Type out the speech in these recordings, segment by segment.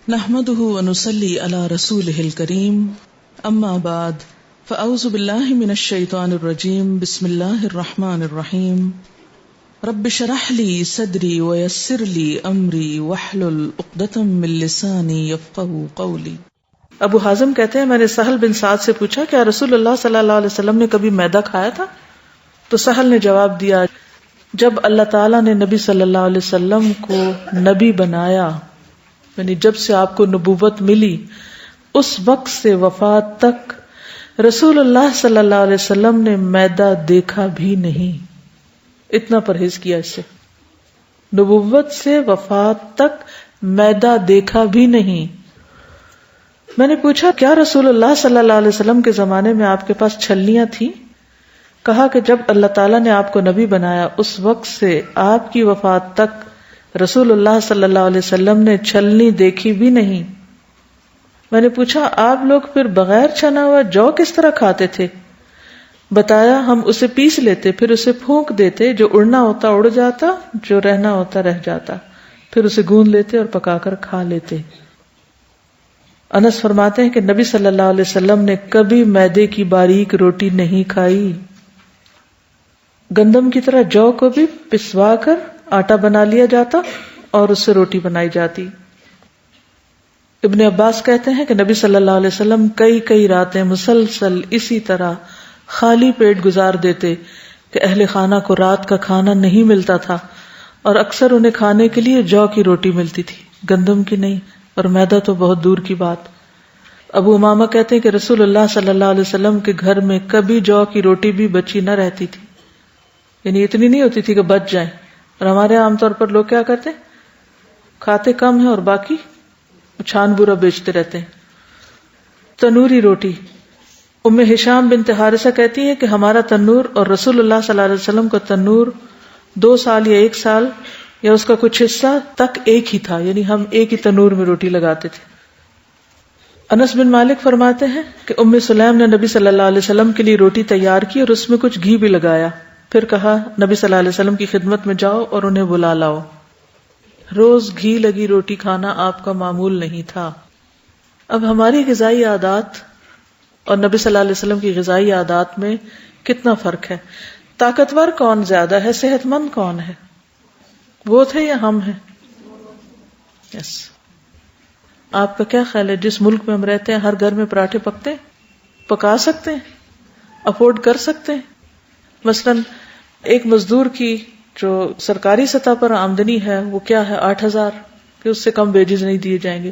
نحمده ونصلي على رسوله الكريم اما بعد فاعوذ بالله من الشيطان الرجيم بسم الله الرحمن الرحيم رب اشرح لي صدري ويسر لي امري واحلل عقدة من لساني يفقهوا قولي۔ ابو حازم کہتے ہیں میں نے سہل بن سعد سے پوچھا کیا رسول اللہ صلی اللہ علیہ وسلم نے کبھی میدا کھایا تھا؟ تو سہل نے جواب دیا جب اللہ تعالیٰ نے نبی صلی اللہ علیہ وسلم کو نبی بنایا، یعنی جب سے آپ کو نبوت ملی اس وقت سے وفات تک رسول اللہ صلی اللہ علیہ وسلم نے میدا دیکھا بھی نہیں، اتنا پرہیز کیا اس سے۔ نبوت سے وفات تک میدا دیکھا بھی نہیں۔ میں نے پوچھا کیا رسول اللہ صلی اللہ علیہ وسلم کے زمانے میں آپ کے پاس چھلنیاں تھیں؟ کہا کہ جب اللہ تعالیٰ نے آپ کو نبی بنایا اس وقت سے آپ کی وفات تک رسول اللہ صلی اللہ علیہ وسلم نے چھلنی دیکھی بھی نہیں۔ میں نے پوچھا آپ لوگ پھر بغیر چھنا ہوا جو کس طرح کھاتے تھے؟ بتایا ہم اسے پیس لیتے، پھر اسے پھونک دیتے، جو اڑنا ہوتا اڑ جاتا، جو رہنا ہوتا رہ جاتا، پھر اسے گوندھ لیتے اور پکا کر کھا لیتے۔ انس فرماتے ہیں کہ نبی صلی اللہ علیہ وسلم نے کبھی میدے کی باریک روٹی نہیں کھائی۔ گندم کی طرح جو کو بھی پسوا کر آٹا بنا لیا جاتا اور اس سے روٹی بنائی جاتی۔ ابن عباس کہتے ہیں کہ نبی صلی اللہ علیہ وسلم کئی راتیں مسلسل اسی طرح خالی پیٹ گزار دیتے کہ اہل خانہ کو رات کا کھانا نہیں ملتا تھا، اور اکثر انہیں کھانے کے لیے جو کی روٹی ملتی تھی، گندم کی نہیں، اور میدا تو بہت دور کی بات۔ ابو امامہ کہتے ہیں کہ رسول اللہ صلی اللہ علیہ وسلم کے گھر میں کبھی جو کی روٹی بھی بچی نہ رہتی تھی، یعنی اتنی نہیں ہوتی تھی کہ بچ جائیں، اور ہمارے عام طور پر لوگ کیا کرتے ہیں، کھاتے کم ہیں اور باقی چھان بورا بیچتے رہتے ہیں۔ تنوری روٹی، ام ہشام بنت حارثہ کہتی ہے کہ ہمارا تنور اور رسول اللہ صلی اللہ علیہ وسلم کا تنور 2 سال یا 1 سال یا اس کا کچھ حصہ تک ایک ہی تھا، یعنی ہم ایک ہی تنور میں روٹی لگاتے تھے۔ انس بن مالک فرماتے ہیں کہ ام سلیم نے نبی صلی اللہ علیہ وسلم کے لیے روٹی تیار کی اور اس میں کچھ گھی بھی لگایا، پھر کہا نبی صلی اللہ علیہ وسلم کی خدمت میں جاؤ اور انہیں بلا لاؤ۔ روز گھی لگی روٹی کھانا آپ کا معمول نہیں تھا۔ اب ہماری غذائی عادات اور نبی صلی اللہ علیہ وسلم کی غذائی عادات میں کتنا فرق ہے؟ طاقتور کون زیادہ ہے، صحت مند کون ہے؟ وہ تھے یا ہم ہیں؟ یس۔ آپ کا کیا خیال ہے جس ملک میں ہم رہتے ہیں ہر گھر میں پراٹھے پکتے ہیں؟ پکا سکتے ہیں؟ افورڈ کر سکتے ہیں؟ مثلا ایک مزدور کی جو سرکاری سطح پر آمدنی ہے وہ کیا ہے، 8,000، کہ اس سے کم ویجز نہیں دیے جائیں گے،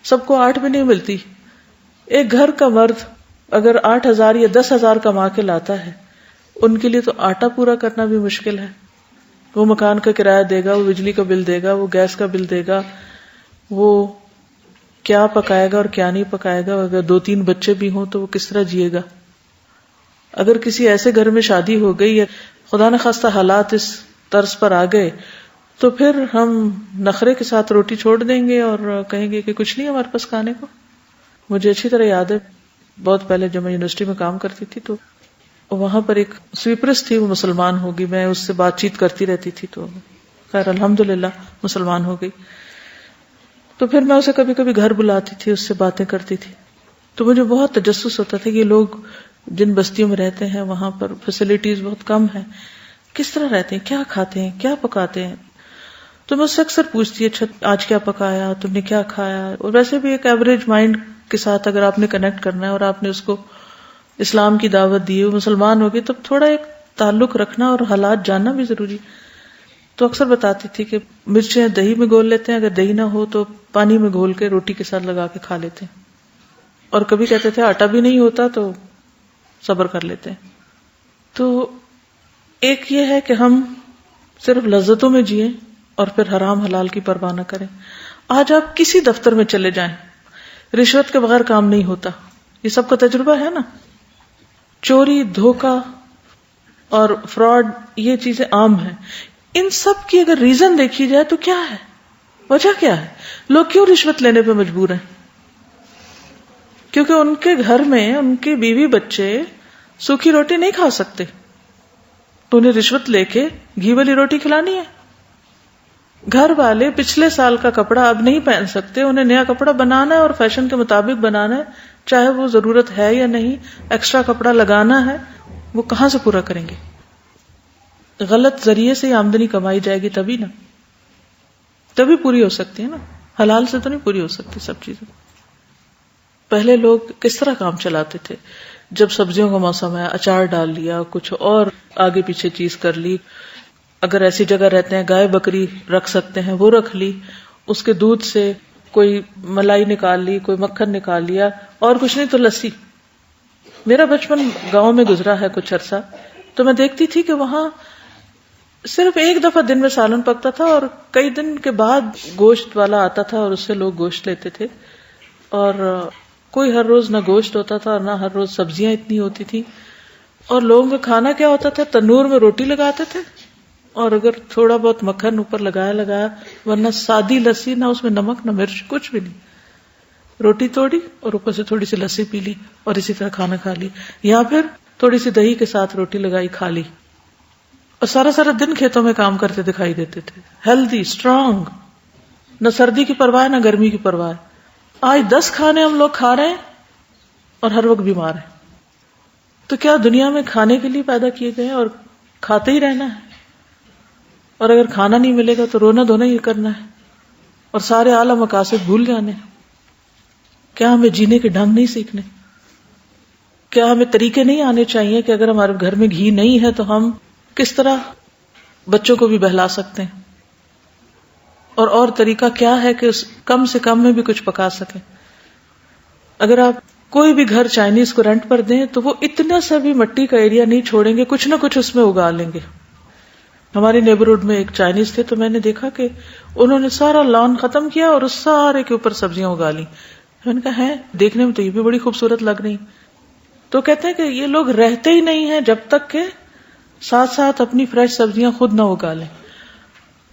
سب کو 8 بھی نہیں ملتی۔ ایک گھر کا مرد اگر 8,000 یا 10,000 کما کے لاتا ہے، ان کے لیے تو آٹا پورا کرنا بھی مشکل ہے۔ وہ مکان کا کرایہ دے گا، وہ بجلی کا بل دے گا، وہ گیس کا بل دے گا، وہ کیا پکائے گا اور کیا نہیں پکائے گا۔ اگر 2-3 بچے بھی ہوں تو وہ کس طرح جیے گا؟ اگر کسی ایسے گھر میں شادی ہو گئی یا خدا نخواستہ حالات اس طرز پر آ گئے تو پھر ہم نخرے کے ساتھ روٹی چھوڑ دیں گے اور کہیں گے کہ کچھ نہیں ہمارے پاس کھانے کو۔ مجھے اچھی طرح یاد ہے بہت پہلے جب میں یونیورسٹی میں کام کرتی تھی تو وہاں پر ایک سویپرس تھی، وہ مسلمان ہوگی، میں اس سے بات چیت کرتی رہتی تھی، تو خیر الحمدللہ مسلمان ہو گئی۔ تو پھر میں اسے کبھی کبھی گھر بلاتی تھی، اس سے باتیں کرتی تھی، تو مجھے بہت تجسس ہوتا تھا کہ یہ لوگ جن بستیوں میں رہتے ہیں وہاں پر فیسلٹیز بہت کم ہیں، کس طرح رہتے ہیں، کیا کھاتے ہیں، کیا پکاتے ہیں۔ تو میں اس سے اکثر پوچھتی اچھا آج کیا پکایا، تم نے کیا کھایا۔ اور ویسے بھی ایک ایوریج مائنڈ کے ساتھ اگر آپ نے کنیکٹ کرنا ہے اور آپ نے اس کو اسلام کی دعوت دی ہے، مسلمان ہوگی، تو تھوڑا ایک تعلق رکھنا اور حالات جاننا بھی ضروری۔ تو اکثر بتاتی تھی کہ مرچیں دہی میں گھول لیتے ہیں، اگر دہی نہ ہو تو پانی میں گھول کے روٹی کے ساتھ لگا کے کھا لیتے ہیں، اور کبھی کہتے تھے آٹا بھی نہیں ہوتا تو صبر کر لیتے ہیں۔ تو ایک یہ ہے کہ ہم صرف لذتوں میں جئیں اور پھر حرام حلال کی پرواہ نہ کریں۔ آج آپ کسی دفتر میں چلے جائیں، رشوت کے بغیر کام نہیں ہوتا، یہ سب کا تجربہ ہے نا۔ چوری، دھوکہ اور فراڈ، یہ چیزیں عام ہیں۔ ان سب کی اگر ریزن دیکھی جائے تو کیا ہے، وجہ کیا ہے؟ لوگ کیوں رشوت لینے پہ مجبور ہیں؟ کیونکہ ان کے گھر میں ان کے بیوی بچے سوکھی روٹی نہیں کھا سکتے، تو انہیں رشوت لے کے گھی والی روٹی کھلانی ہے۔ گھر والے پچھلے سال کا کپڑا اب نہیں پہن سکتے، انہیں نیا کپڑا بنانا ہے اور فیشن کے مطابق بنانا ہے، چاہے وہ ضرورت ہے یا نہیں، ایکسٹرا کپڑا لگانا ہے، وہ کہاں سے پورا کریں گے؟ غلط ذریعے سے آمدنی کمائی جائے گی تبھی نا، تبھی پوری ہو سکتی ہے نا، حلال سے تو نہیں پوری ہو سکتی سب چیزیں. پہلے لوگ کس طرح کام چلاتے تھے؟ جب سبزیوں کا موسم ہے اچار ڈال لیا، کچھ اور آگے پیچھے چیز کر لی، اگر ایسی جگہ رہتے ہیں گائے بکری رکھ سکتے ہیں وہ رکھ لی، اس کے دودھ سے کوئی ملائی نکال لی، کوئی مکھن نکال لیا، اور کچھ نہیں تو لسی. میرا بچپن گاؤں میں گزرا ہے کچھ عرصہ، تو میں دیکھتی تھی کہ وہاں صرف ایک دفعہ دن میں سالن پکتا تھا اور کئی دن کے بعد گوشت والا آتا تھا اور اس سے لوگ گوشت لیتے تھے، اور کوئی ہر روز نہ گوشت ہوتا تھا اور نہ ہر روز سبزیاں اتنی ہوتی تھی. اور لوگوں کا کھانا کیا ہوتا تھا؟ تنور میں روٹی لگاتے تھے اور اگر تھوڑا بہت مکھن اوپر لگایا، ورنہ سادی لسی، نہ اس میں نمک نہ مرچ، کچھ بھی نہیں. روٹی توڑی اور اوپر سے تھوڑی سی لسی پی لی اور اسی طرح کھانا کھا لی، یا پھر تھوڑی سی دہی کے ساتھ روٹی لگائی کھا لی، اور سارا سارا دن کھیتوں میں کام کرتے دکھائی دیتے تھے. ہیلدی، اسٹرانگ، نہ سردی کی پرواہ نہ گرمی کی پرواہ. آج 10 کھانے ہم لوگ کھا رہے ہیں اور ہر وقت بیمار ہیں. تو کیا دنیا میں کھانے کے لیے پیدا کیے گئے اور کھاتے ہی رہنا ہے؟ اور اگر کھانا نہیں ملے گا تو رونا دھونا ہی کرنا ہے اور سارے اعلیٰ مقاصد بھول جانے. کیا ہمیں جینے کے ڈھنگ نہیں سیکھنے؟ کیا ہمیں طریقے نہیں آنے چاہیے کہ اگر ہمارے گھر میں گھی نہیں ہے تو ہم کس طرح بچوں کو بھی بہلا سکتے ہیں، اور طریقہ کیا ہے کہ کم سے کم میں بھی کچھ پکا سکیں. اگر آپ کوئی بھی گھر چائنیز کو رینٹ پر دیں تو وہ اتنا سا بھی مٹی کا ایریا نہیں چھوڑیں گے، کچھ نہ کچھ اس میں اگا لیں گے. ہمارے نیبرہڈ میں ایک چائنیز تھے تو میں نے دیکھا کہ انہوں نے سارا لان ختم کیا اور اس سارے کے اوپر سبزیاں اگا لی. میں نے کہا ہے دیکھنے میں تو یہ بھی بڑی خوبصورت لگ رہی. تو کہتے ہیں کہ یہ لوگ رہتے ہی نہیں ہیں جب تک کہ ساتھ ساتھ اپنی فریش سبزیاں خود نہ اگا لیں.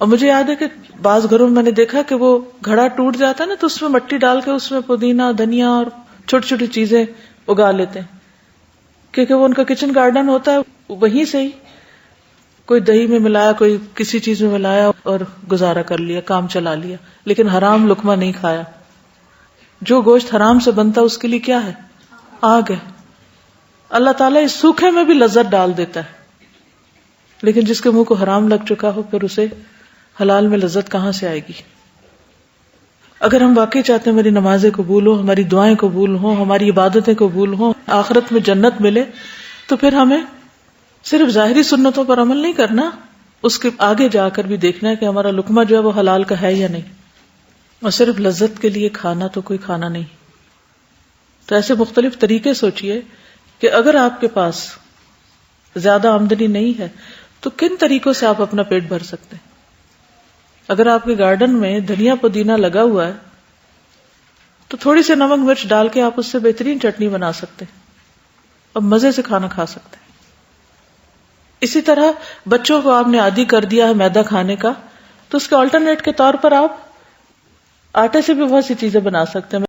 اور مجھے یاد ہے کہ بعض گھروں میں نے دیکھا کہ وہ گھڑا ٹوٹ جاتا ہے نا تو اس میں مٹی ڈال کے اس میں پودینہ، دھنیا اور چھوٹی چھوٹی چیزیں اگا لیتے ہیں، کیونکہ وہ ان کا کچن گارڈن ہوتا ہے. وہیں سے ہی کوئی دہی میں ملایا، کوئی کسی چیز میں ملایا اور گزارا کر لیا، کام چلا لیا، لیکن حرام لقمہ نہیں کھایا. جو گوشت حرام سے بنتا اس کے لیے کیا ہے؟ آگ ہے. اللہ تعالیٰ اس سوکھے میں بھی لذت ڈال دیتا ہے، لیکن جس کے منہ کو حرام لگ چکا ہو پھر اسے حلال میں لذت کہاں سے آئے گی؟ اگر ہم واقعی چاہتے ہیں میری نمازیں قبول ہوں، ہماری دعائیں قبول ہوں، ہماری عبادتیں قبول ہوں، آخرت میں جنت ملے، تو پھر ہمیں صرف ظاہری سنتوں پر عمل نہیں کرنا، اس کے آگے جا کر بھی دیکھنا ہے کہ ہمارا لقمہ جو ہے وہ حلال کا ہے یا نہیں. اور صرف لذت کے لیے کھانا تو کوئی کھانا نہیں. تو ایسے مختلف طریقے سوچئے کہ اگر آپ کے پاس زیادہ آمدنی نہیں ہے تو کن طریقوں سے آپ اپنا پیٹ بھر سکتے ہیں. اگر آپ کے گارڈن میں دھنیا پودینہ لگا ہوا ہے تو تھوڑی سی نمک مرچ ڈال کے آپ اس سے بہترین چٹنی بنا سکتے ہیں اور مزے سے کھانا کھا سکتے ہیں. اسی طرح بچوں کو آپ نے عادی کر دیا ہے میدا کھانے کا، تو اس کے آلٹرنیٹ کے طور پر آپ آٹے سے بھی بہت سی چیزیں بنا سکتے ہیں.